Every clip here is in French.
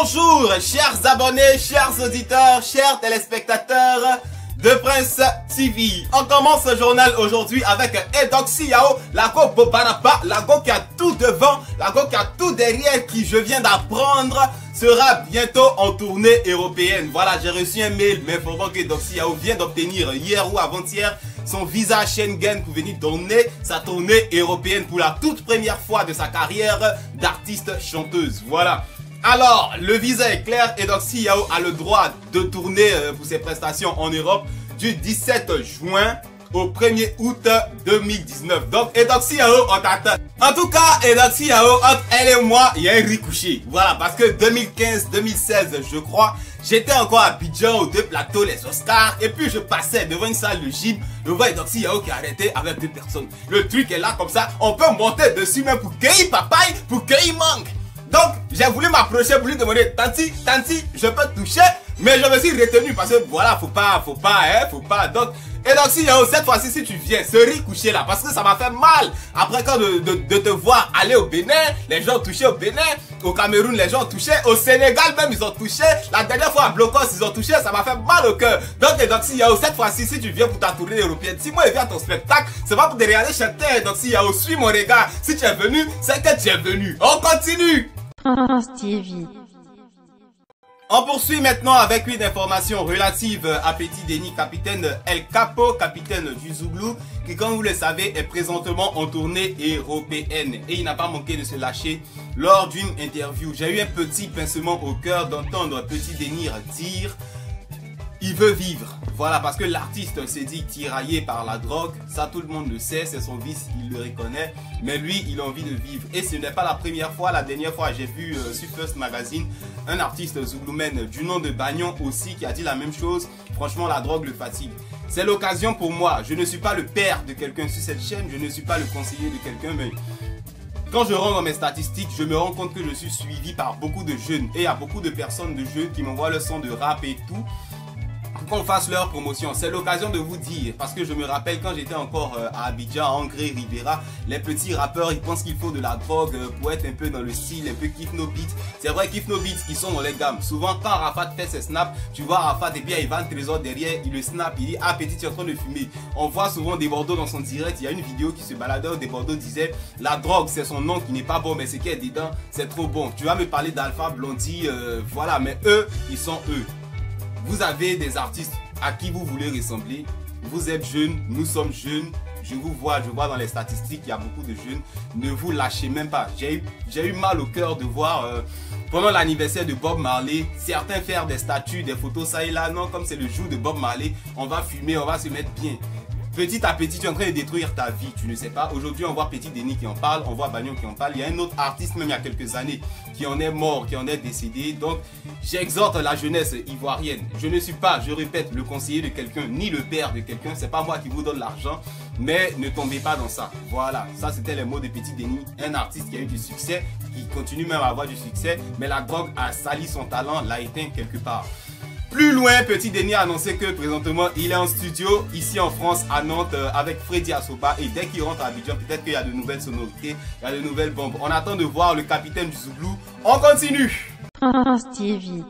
Bonjour chers abonnés, chers auditeurs, chers téléspectateurs de Prince TV. On commence ce journal aujourd'hui avec Edoxy Yao, la go Bobarapa, la go qui a tout devant, la go qui a tout derrière, qui je viens d'apprendre sera bientôt en tournée européenne. Voilà, j'ai reçu un mail m'informant que Edoxy Yao vient d'obtenir hier ou avant-hier son visa Schengen pour venir donner sa tournée européenne pour la toute première fois de sa carrière d'artiste chanteuse. Voilà. Alors, le visa est clair, Edoxy Yao a le droit de tourner pour ses prestations en Europe du 17 juin au 1er août 2019. Donc, Edoxy Yao, on t'attend. En tout cas, Edoxy Yao, entre elle et moi, il y a un riz couché. Voilà, parce que 2015-2016, je crois, j'étais encore à Abidjan aux deux plateaux, les Oscars, et puis je passais devant une salle de gym, je vois Edoxy Yao qui est arrêté avec deux personnes. Le truc est là comme ça, on peut monter dessus même pour cueillir papaye, pour cueillir mangue. Donc, j'ai voulu m'approcher pour lui demander, Tanti, je peux te toucher, mais je me suis retenu parce que voilà, faut pas. Donc, Edoxy Yao, cette fois-ci, si tu viens, ce riz couché là, parce que ça m'a fait mal. Après, quand de te voir aller au Bénin, les gens ont touché au Bénin, au Cameroun, les gens ont touché, au Sénégal même, ils ont touché. La dernière fois à Blocos, ils ont touché, ça m'a fait mal au cœur. Donc, Edoxy Yao, cette fois-ci, si tu viens pour ta tournée européenne, si moi je viens à ton spectacle, c'est pas pour te regarder chanter, Edoxy Yao, suis mon regard. Si tu es venu, c'est que tu es venu. On continue. TV. On poursuit maintenant avec une information relative à Petit Denis, capitaine El Capo, capitaine du Zouglou, qui comme vous le savez est présentement en tournée européenne. Et il n'a pas manqué de se lâcher lors d'une interview. J'ai eu un petit pincement au cœur d'entendre Petit Denis dire il veut vivre. Voilà, parce que l'artiste s'est dit tiraillé par la drogue. Ça, tout le monde le sait, c'est son vice, il le reconnaît. Mais lui, il a envie de vivre. Et ce n'est pas la première fois. La dernière fois, j'ai vu sur First Magazine un artiste zougloumen du nom de Bagnon aussi qui a dit la même chose. Franchement, la drogue le fatigue. C'est l'occasion pour moi. Je ne suis pas le père de quelqu'un sur cette chaîne. Je ne suis pas le conseiller de quelqu'un, mais quand je rentre dans mes statistiques, je me rends compte que je suis suivi par beaucoup de jeunes. Et il y a beaucoup de personnes de jeunes qui m'envoient le son de rap et tout, qu'on fasse leur promotion. C'est l'occasion de vous dire, parce que je me rappelle quand j'étais encore à Abidjan, à Angré, Rivera, les petits rappeurs, ils pensent qu'il faut de la drogue pour être un peu dans le style, un peu Kiff No Beat. C'est vrai, Kiff No Beat, ils sont dans les gammes. Souvent, quand Arafat fait ses snaps, tu vois Arafat et bien il va un trésor derrière, il le snap, il dit ah petit, tu es en train de fumer. On voit souvent des Bordeaux dans son direct, il y a une vidéo qui se baladait où des Bordeaux disait la drogue c'est son nom qui n'est pas bon, mais ce qui est dedans c'est trop bon. Tu vas me parler d'Alpha Blondie, voilà, mais eux, ils sont eux. Vous avez des artistes à qui vous voulez ressembler. Vous êtes jeunes, nous sommes jeunes. Je vois dans les statistiques, il y a beaucoup de jeunes. Ne vous lâchez même pas. J'ai eu mal au cœur de voir pendant l'anniversaire de Bob Marley, certains faire des statues, des photos ça et là. Non, comme c'est le jour de Bob Marley, on va fumer, on va se mettre bien. Petit à petit, tu es en train de détruire ta vie, tu ne sais pas. Aujourd'hui, on voit Petit Denis qui en parle, on voit Bagnon qui en parle. Il y a un autre artiste, même il y a quelques années, qui en est mort, qui en est décédé. Donc, j'exhorte la jeunesse ivoirienne. Je ne suis pas, je répète, le conseiller de quelqu'un, ni le père de quelqu'un. C'est pas moi qui vous donne l'argent, mais ne tombez pas dans ça. Voilà, ça c'était les mots de Petit Denis, un artiste qui a eu du succès, qui continue même à avoir du succès, mais la drogue a sali son talent, l'a éteint quelque part. Plus loin, Petit Denis a annoncé que présentement il est en studio ici en France à Nantes avec Freddy Asoba, et dès qu'il rentre à Abidjan, peut-être qu'il y a de nouvelles sonorités, il y a de nouvelles bombes. On attend de voir le capitaine du Zouglou. On continue. TV.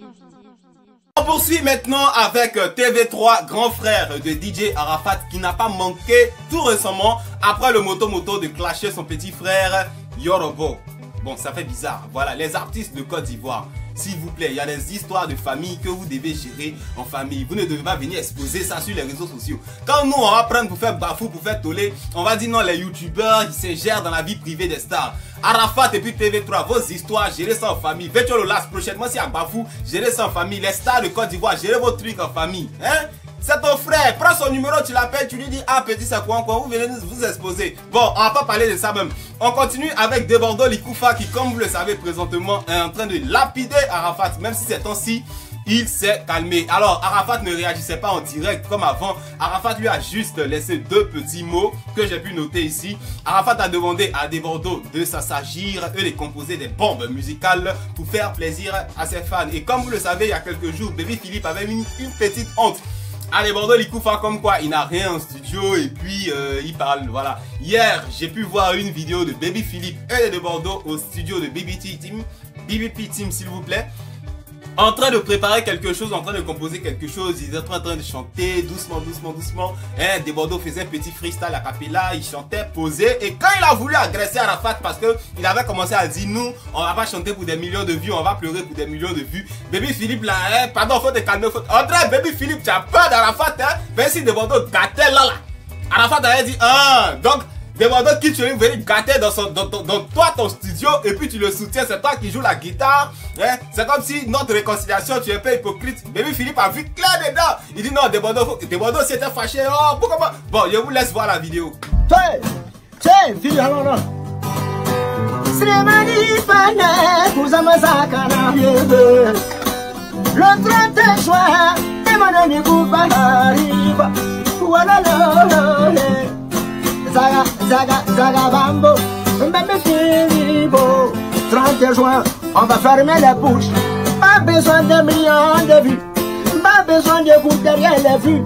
On poursuit maintenant avec TV3, grand frère de DJ Arafat, qui n'a pas manqué tout récemment après le moto de clasher son petit frère Yorobo. Bon, ça fait bizarre. Voilà, les artistes de Côte d'Ivoire, s'il vous plaît, il y a des histoires de famille que vous devez gérer en famille. Vous ne devez pas venir exposer ça sur les réseaux sociaux. Quand nous, on va prendre pour faire bafou, pour faire toller, on va dire non, les youtubeurs, ils se gèrent dans la vie privée des stars. Arafat et puis TV3, vos histoires, gérez ça en famille. Virtual Olas, prochainement, si à bafou, gérez ça en famille. Les stars de Côte d'Ivoire, gérez vos trucs en famille. Hein? C'est ton frère, prends son numéro, tu l'appelles, tu lui dis ah petit c'est quoi, vous venez vous exposer. Bon, on va pas parler de ça même. On continue avec Debordo Likoufa qui, comme vous le savez présentement, est en train de lapider Arafat, même si ces temps-ci il s'est calmé. Alors Arafat ne réagissait pas en direct comme avant. Arafat lui a juste laissé deux petits mots que j'ai pu noter ici. Arafat a demandé à Debordo de s'assagir et de composer des bombes musicales pour faire plaisir à ses fans. Et comme vous le savez, il y a quelques jours, Baby Philippe avait une petite honte à Debordo Likoufa comme quoi il n'a rien en studio et puis il parle. Voilà, hier j'ai pu voir une vidéo de Baby Philippe et de Debordo au studio de BBP Team s'il vous plaît. en train de préparer quelque chose, en train de composer quelque chose. Ils étaient en train de chanter doucement, doucement, doucement. Hein, Desbordeaux faisait un petit freestyle a cappella, il chantait, posé. Et quand il a voulu agresser Arafat parce que il avait commencé à dire nous, on va pas chanter pour des millions de vues, on va pleurer pour des millions de vues. Baby Philippe là, hein, pardon, faut te calmer. André, Baby Philippe, tu as peur d'Arafat, hein? Même si Desbordeaux gâtait là. Arafat avait dit, ah, donc Desbordeaux quitte chez lui, venir gâter dans toi, ton studio, et puis tu le soutiens, c'est toi qui joues la guitare. Hein? C'est comme si notre réconciliation, tu es un peu hypocrite. Baby Philippe a vu clair dedans. Il dit non, Desbordeaux s'était fâché. Oh, pourquoi? Bon, je vous laisse voir la vidéo. Le 31 juin, Emmanuel Gouba arrive. Voilà Zaga, Zaga, Zaga Bambo, Mbembe Filibo. 31 juin, on va fermer les bouches. Pas besoin de millions de vues. Pas besoin de vous derrière les vues.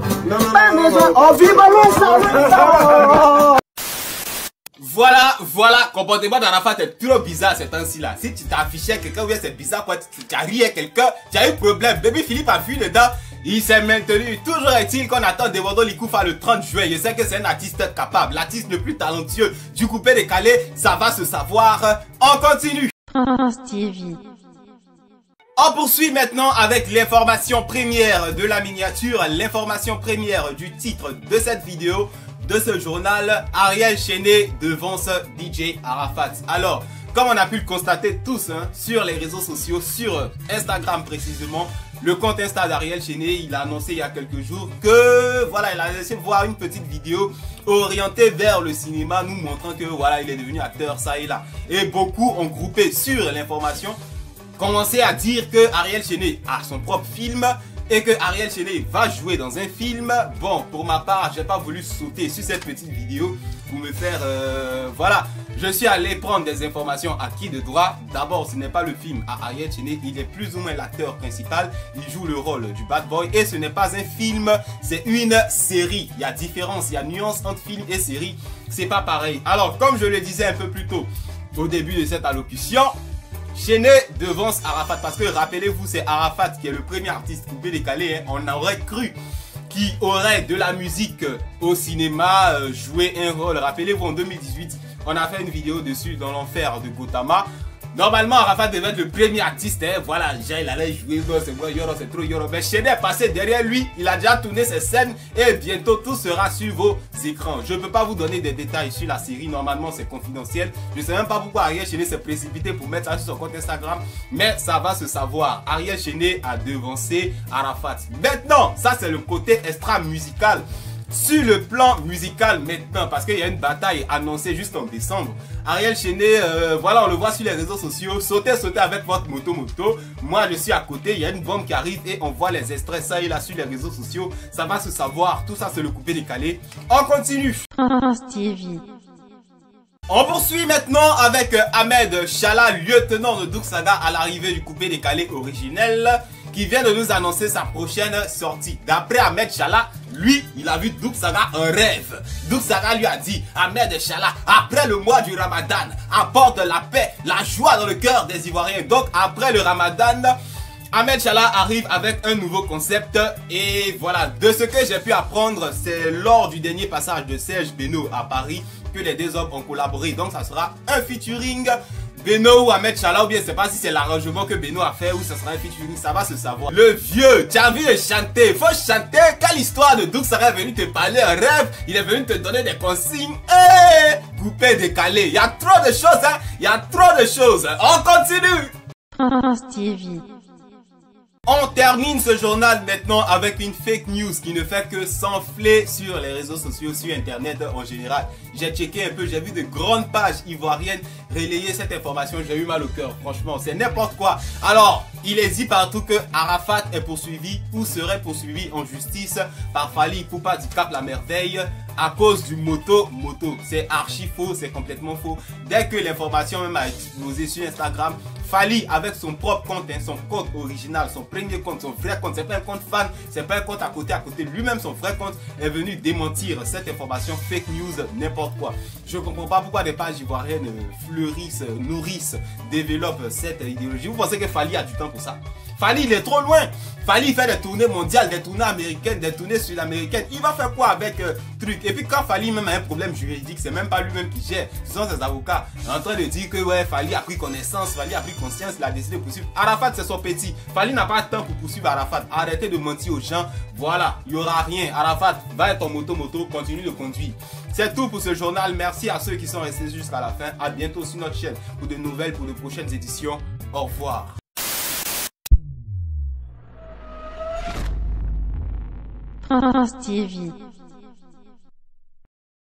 Pas besoin, on vit le Voilà, comportement d'Arafat est trop bizarre ces temps-ci là. Si tu t'affichais quelqu'un, ou bien c'est bizarre quoi, tu as rié quelqu'un, tu as eu problème. Baby Philippe a fui dedans, il s'est maintenu. Toujours est-il qu'on attend Desbordeaux Likoufa le 30 juin. Je sais que c'est un artiste capable, l'artiste le plus talentueux du coupé décalé, ça va se savoir. On continue. Prince TV. On poursuit maintenant avec l'information première de la miniature, l'information première du titre de cette vidéo. De ce journal, Ariel Chéné devance DJ Arafat. Alors, comme on a pu le constater tous sur les réseaux sociaux, sur Instagram précisément, le compte Insta d'Ariel Chéné, il a annoncé il y a quelques jours que voilà, il a laissé voir une petite vidéo orientée vers le cinéma, nous montrant que voilà, il est devenu acteur ça et là. Et beaucoup ont groupé sur l'information, commencé à dire que Ariel Chéné a son propre film et que Ariel Chéné va jouer dans un film. Bon, pour ma part, j'ai pas voulu sauter sur cette petite vidéo pour me faire... voilà, je suis allé prendre des informations à qui de droit. D'abord, ce n'est pas le film à Ariel Chéné, il est plus ou moins l'acteur principal. Il joue le rôle du bad boy et ce n'est pas un film, c'est une série. Il y a différence, il y a nuance entre film et série, c'est pas pareil. Alors, comme je le disais un peu plus tôt au début de cette allocution, Chéné devance Arafat parce que rappelez-vous, c'est Arafat qui est le premier artiste coupé décalé. Hein. On aurait cru qu'il aurait de la musique au cinéma, joué un rôle. Rappelez-vous, en 2018, on a fait une vidéo dessus dans l'enfer de Gautama. Normalement, Arafat devait être le premier artiste. Hein. Voilà, déjà il allait jouer. C'est bon, Yoro, c'est trop Yoro. Mais Chéné est passé derrière lui. Il a déjà tourné ses scènes et bientôt tout sera sur vos écrans. Je ne peux pas vous donner des détails sur la série. Normalement, c'est confidentiel. Je ne sais même pas pourquoi Ariel Chéné s'est précipité pour mettre ça sur son compte Instagram. Mais ça va se savoir. Ariel Chéné a devancé Arafat. Maintenant, ça c'est le côté extra musical. Sur le plan musical maintenant, parce qu'il y a une bataille annoncée juste en décembre. Ariel Chéné, voilà, on le voit sur les réseaux sociaux. Sautez avec votre moto. Moi, je suis à côté, il y a une bombe qui arrive et on voit les extraits, ça et là, sur les réseaux sociaux. Ça va se savoir, tout ça, c'est le coupé décalé. On continue. Prince TV. On poursuit maintenant avec Ahmed Chala, lieutenant de Douk Saga à l'arrivée du coupé décalé originel, qui vient de nous annoncer sa prochaine sortie. D'après Ahmed Chala, lui, il a vu Douk Saga en rêve. Douk Saga lui a dit, Ahmed Chala, après le mois du Ramadan, apporte la paix, la joie dans le cœur des Ivoiriens. Donc après le Ramadan, Ahmed Chala arrive avec un nouveau concept. Et voilà, de ce que j'ai pu apprendre, c'est lors du dernier passage de Serge Beno à Paris que les deux hommes ont collaboré. Donc ça sera un featuring Beno ou Ahmed Chala, ou bien je sais pas si c'est l'arrangement que Beno a fait ou ça sera un featuring, ça va se savoir. Le vieux, tu as envie de chanter, faut chanter. Quelle histoire de Douk Saga est venu te parler en rêve, il est venu te donner des consignes. Coupé décalé, il y a trop de choses, hein, il y a trop de choses. On continue. Prince TV. On termine ce journal maintenant avec une fake news qui ne fait que s'enfler sur les réseaux sociaux, sur internet en général. J'ai checké un peu, j'ai vu de grandes pages ivoiriennes relayer cette information, j'ai eu mal au cœur, franchement, c'est n'importe quoi. Alors, il est dit partout que Arafat est poursuivi ou serait poursuivi en justice par Fally Ipupa du Cap La Merveille à cause du moto. C'est archi faux, c'est complètement faux. Dès que l'information même a explosé sur Instagram, Fally avec son propre compte, hein, son compte original, son premier compte, son vrai compte, c'est pas un compte fan, c'est pas un compte à côté, lui-même son vrai compte est venu démentir cette information fake news, n'importe quoi. Je comprends pas pourquoi des pages ivoiriennes fleurissent, nourrissent, développent cette idéologie. Vous pensez que Fally a du temps pour ça? Fally, il est trop loin. Fally, il fait des tournées mondiales, des tournées américaines, des tournées sud-américaines. Il va faire quoi avec truc? Et puis quand Fally même a un problème juridique, c'est même pas lui-même qui gère. Ce sont ses avocats en train de dire que ouais, Fally a pris connaissance, Fally a pris conscience, il a décidé de poursuivre. Arafat, c'est son petit. Fally n'a pas de temps pour poursuivre Arafat. Arrêtez de mentir aux gens. Voilà, il n'y aura rien. Arafat, va être en moto, continue de conduire. C'est tout pour ce journal. Merci à ceux qui sont restés jusqu'à la fin. À bientôt sur notre chaîne pour de nouvelles, pour de prochaines éditions. Au revoir. France TV.